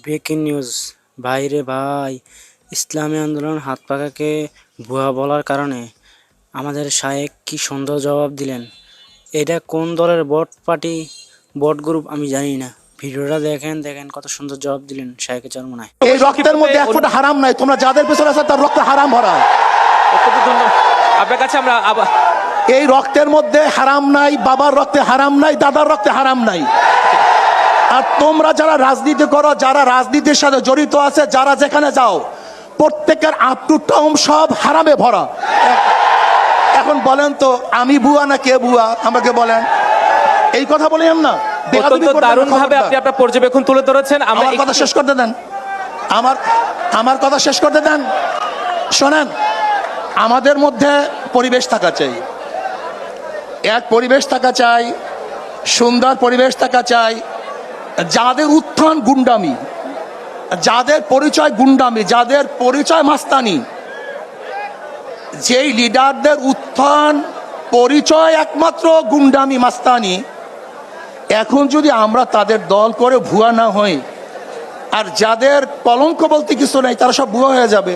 Breaking news! ভাই রে ভাই, ইসলামী আন্দোলন হাত পাখাকে ভুয়া বলার কারণে আমাদের শায়েক কি সুন্দর জবাব দিলেন। এটা কোন দলের বট পার্টি, বট গ্রুপ আমি জানি না। ভিডিওটা দেখেন কত সুন্দর জবাব দিলেন শায়েকের চরমনায়। এই রক্তের মধ্যে এক ফোঁটা হারাম নাই, তোমরা যাদের পেছনে আছো তার রক্ত হারাম ভরা। আপনার কাছে আমরা এই রক্তের মধ্যে হারাম নাই, বাবার রক্তে হারাম নাই, দাদার রক্তে হারাম নাই। আর তোমরা যারা রাজনীতি করো, যারা রাজনীতির সাথে জড়িত আছে, যারা যেখানে যাও, প্রত্যেকের আপ টু টাউন সব হারামে ভরা। এখন বলেন তো আমি বুয়া না কে বুয়া, আমাকে বলেন। এই কথা বলেন না, দারুণ ভাবে আপনি আপনার পর্যবেক্ষণ তুলে ধরেছেন। আমার কথা শেষ করতে দেন, আমার কথা শেষ করতে দেন। শোনেন, আমাদের মধ্যে পরিবেশ থাকা চাই, এক পরিবেশ থাকা চাই, সুন্দর পরিবেশ থাকা চাই। যাদের উত্থান গুন্ডামি, যাদের পরিচয় গুন্ডামি, যাদের পরিচয় মাস্তানি, যেই লিডারদের উত্থান পরিচয় একমাত্র গুন্ডামি মাস্তানি, এখন যদি আমরা তাদের দল করে ভুয়া না হই, আর যাদের কলঙ্ক বলতে কিছু নেই তারা সব ভুয়া হয়ে যাবে।